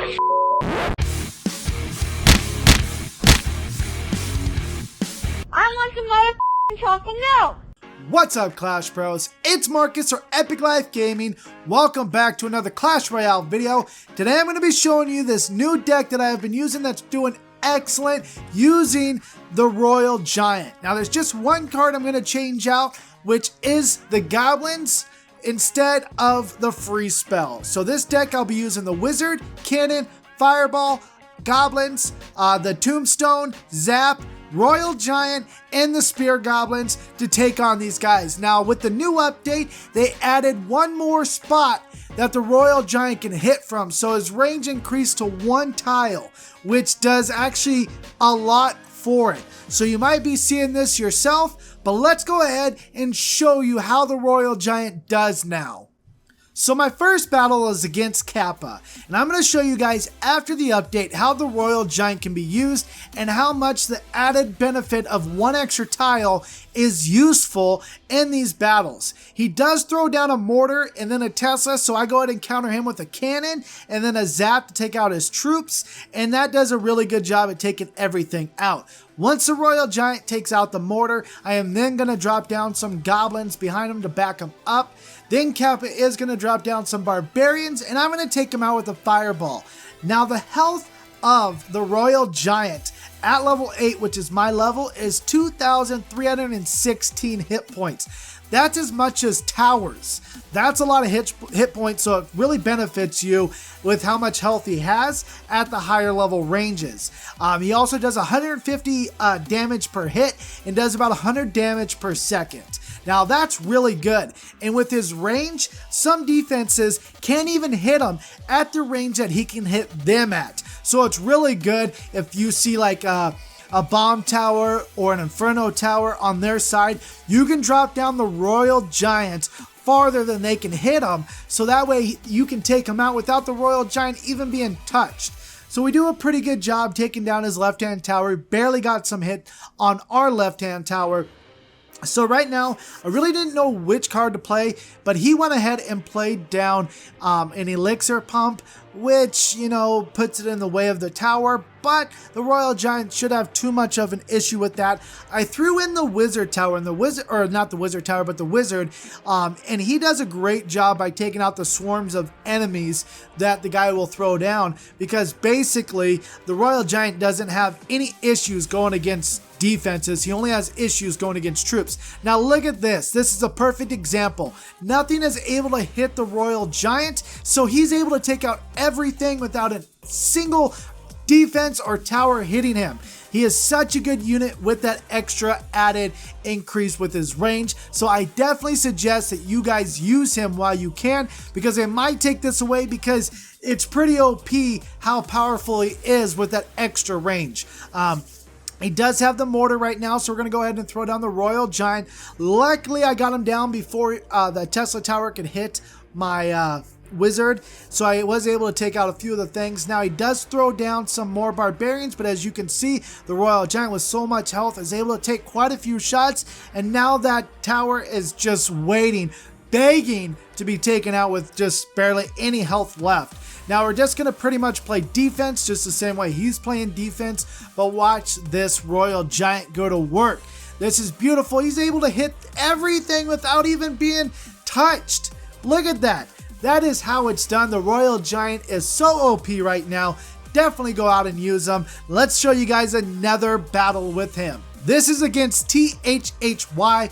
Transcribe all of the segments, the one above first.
I want some motherfucking chocolate milk. What's up, Clash Bros? It's Marcus or Epic Life Gaming. Welcome back to another Clash Royale video. Today I'm going to be showing you this new deck that I have been using that's doing excellent using the Royal Giant. Now there's just one card I'm going to change out, which is the Goblins instead of the free spell. So this deck I'll be using the Wizard, Cannon, Fireball, Goblins, the Tombstone, Zap, Royal Giant, and the Spear Goblins to take on these guys. Now with the new update, they added one more spot that the Royal Giant can hit from, so his range increased to one tile, which does actually a lot for it. So you might be seeing this yourself, but let's go ahead and show you how the Royal Giant does now. So my first battle is against Kappa, and I'm going to show you guys after the update how the Royal Giant can be used and how much the added benefit of one extra tile is useful in these battles. He does throw down a mortar and then a Tesla, so I go ahead and counter him with a cannon and then a zap to take out his troops, and that does a really good job at taking everything out. Once the Royal Giant takes out the mortar, I am then going to drop down some goblins behind him to back him up. Then Kappa is going to drop down some barbarians, and I'm going to take him out with a fireball. Now the health of the Royal Giant at level 8, which is my level, is 2,316 hit points. That's as much as towers. That's a lot of hit points, so it really benefits you with how much health he has at the higher level ranges. He also does 150 damage per hit and does about 100 damage per second. Now that's really good, and with his range, some defenses can't even hit him at the range that he can hit them at. So it's really good if you see like a bomb tower or an inferno tower on their side, you can drop down the Royal Giant farther than they can hit him, so that way you can take him out without the Royal Giant even being touched. So we do a pretty good job taking down his left-hand tower. Barely got some hit on our left-hand tower. So right now, I really didn't know which card to play, but he went ahead and played down an Elixir Pump, which, you know, puts it in the way of the tower, but the Royal Giant should have too much of an issue with that. I threw in the Wizard Tower, and the Wizard, or not the Wizard Tower, but the Wizard, and he does a great job by taking out the swarms of enemies that the guy will throw down, because basically, the Royal Giant doesn't have any issues going against defenses. He only has issues going against troops. Now look at this. This is a perfect example. Nothing is able to hit the Royal Giant, so he's able to take out everything without a single defense or tower hitting him. He is such a good unit with that extra added increase with his range. So I definitely suggest that you guys use him while you can, because they might take this away because it's pretty OP how powerful he is with that extra range. He does have the mortar right now, so we're going to go ahead and throw down the Royal Giant. Luckily, I got him down before the Tesla Tower could hit my Wizard, so I was able to take out a few of the things. Now, he does throw down some more barbarians, but as you can see, the Royal Giant with so much health is able to take quite a few shots, and now that tower is just waiting, begging to be taken out with just barely any health left. Now we're just going to pretty much play defense just the same way he's playing defense, but watch this Royal Giant go to work. This is beautiful. He's able to hit everything without even being touched. Look at that. That is how it's done. The Royal Giant is so OP right now. Definitely go out and use him. Let's show you guys another battle with him. This is against THHY.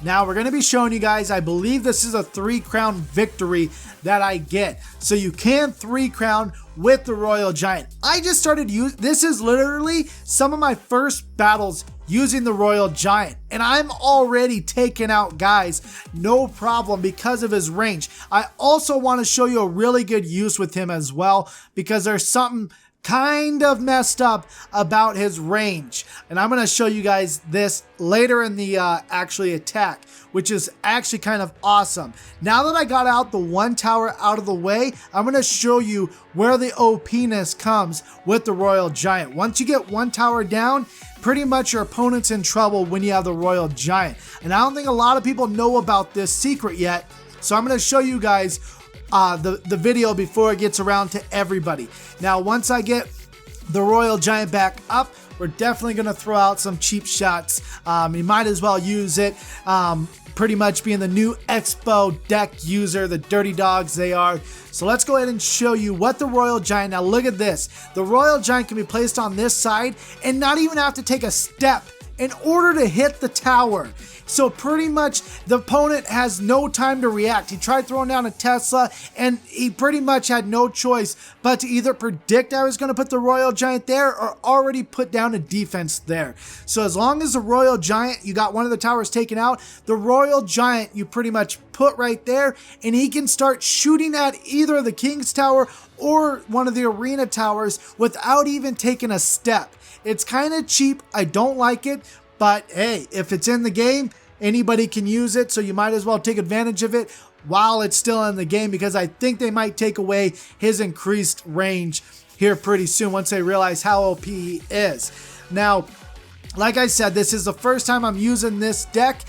Now we're going to be showing you guys, I believe this is a 3-crown victory that I get. So you can 3-crown with the Royal Giant. I just started using, this is literally some of my first battles using the Royal Giant, and I'm already taking out guys no problem because of his range. I also want to show you a really good use with him as well, because there's something kind of messed up about his range, and I'm going to show you guys this later in the actually attack, which is actually kind of awesome. Now that I got out the one tower out of the way, I'm going to show you where the OP-ness comes with the Royal Giant. Once you get one tower down, pretty much your opponent's in trouble when you have the Royal Giant, and I don't think a lot of people know about this secret yet, so I'm going to show you guys the video before it gets around to everybody. Now, once I get the Royal Giant back up, we're definitely going to throw out some cheap shots. You might as well use it. Pretty much being the new Expo deck user, the dirty dogs they are. So let's go ahead and show you what the Royal Giant, now look at this. The Royal Giant can be placed on this side and not even have to take a step in order to hit the tower. So pretty much the opponent has no time to react. He tried throwing down a Tesla and he pretty much had no choice but to either predict I was going to put the Royal Giant there or already put down a defense there. So as long as the Royal Giant, you got one of the towers taken out, the Royal Giant you pretty much put right there and he can start shooting at either the King's Tower or one of the arena towers without even taking a step. It's kind of cheap. I don't like it. But hey, if it's in the game, anybody can use it, so you might as well take advantage of it while it's still in the game, because I think they might take away his increased range here pretty soon once they realize how OP he is. Now, like I said, this is the first time I'm using this deck,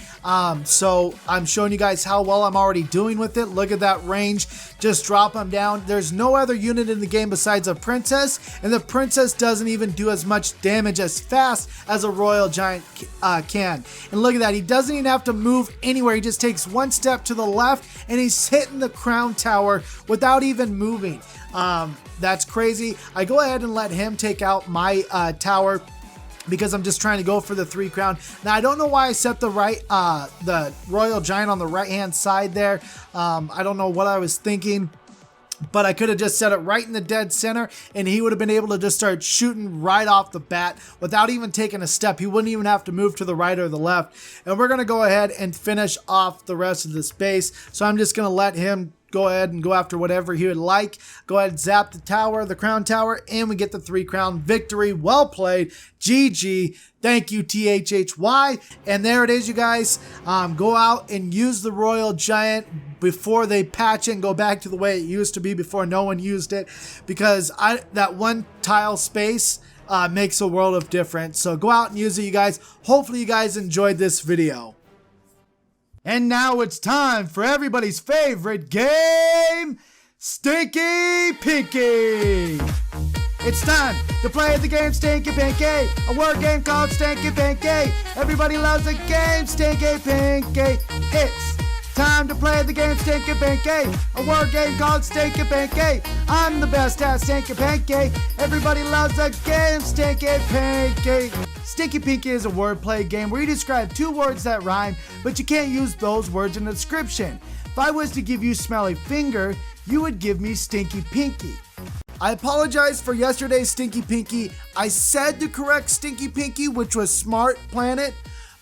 so I'm showing you guys how well I'm already doing with it. Look at that range. Just drop them down. There's no other unit in the game besides a princess, and the princess doesn't even do as much damage as fast as a Royal Giant can. And look at that. He doesn't even have to move anywhere. He just takes one step to the left, and he's hitting the crown tower without even moving. That's crazy. I go ahead and let him take out my tower, because I'm just trying to go for the 3 crown. Now, I don't know why I set the Royal Giant on the right-hand side there. I don't know what I was thinking, but I could have just set it right in the dead center, and he would have been able to just start shooting right off the bat without even taking a step. He wouldn't even have to move to the right or the left. And we're going to go ahead and finish off the rest of this base. So I'm just going to let him go ahead and go after whatever he would like. Go ahead and zap the tower, the crown tower, and we get the 3 crown victory. Well played. GG. Thank you, THHY. And there it is, you guys. Go out and use the Royal Giant before they patch it and go back to the way it used to be before no one used it, because that one tile space makes a world of difference. So go out and use it, you guys. Hopefully you guys enjoyed this video. And now it's time for everybody's favorite game, Stinky Pinky. It's time to play the game Stinky Pinky, a word game called Stinky Pinky. Everybody loves the game Stinky Pinky. It's time to play the game Stinky Pinky, a word game called Stinky Pinky. I'm the best at Stinky Pinky. Everybody loves the game Stinky Pinky. Stinky Pinky is a wordplay game where you describe 2 words that rhyme, but you can't use those words in a description. If I was to give you smelly finger, you would give me Stinky Pinky. I apologize for yesterday's Stinky Pinky. I said the correct Stinky Pinky, which was Smart Planet,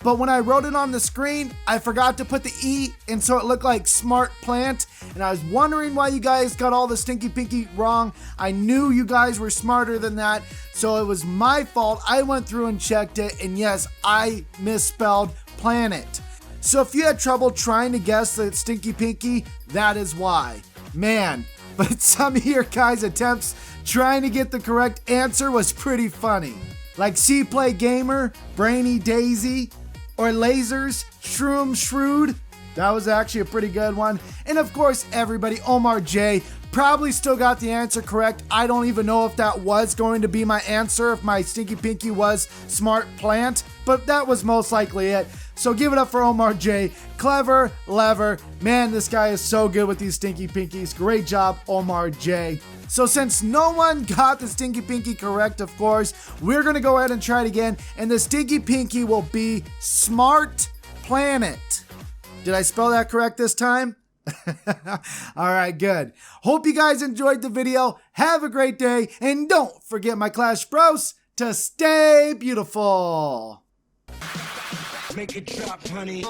but when I wrote it on the screen, I forgot to put the E, and so it looked like Smart Plant, and I was wondering why you guys got all the Stinky Pinky wrong. I knew you guys were smarter than that, so it was my fault. I went through and checked it, and yes, I misspelled Planet. So if you had trouble trying to guess the Stinky Pinky, that is why. Man, but some of your guys' attempts trying to get the correct answer was pretty funny. Like C-Play Gamer, Brainy Daisy, or Lasers, Shroom Shrewd. That was actually a pretty good one. And of course, everybody, Omar J, probably still got the answer correct. I don't even know if that was going to be my answer, if my Stinky Pinky was Smart Plant, but that was most likely it. So give it up for Omar J. Clever, lever. Man, this guy is so good with these Stinky Pinkies. Great job, Omar J. So since no one got the Stinky Pinky correct, of course, we're going to go ahead and try it again. And the Stinky Pinky will be Smart Planet. Did I spell that correct this time? All right, good. Hope you guys enjoyed the video. Have a great day. And don't forget, my Clash Bros, to stay beautiful. Make it drop, honey.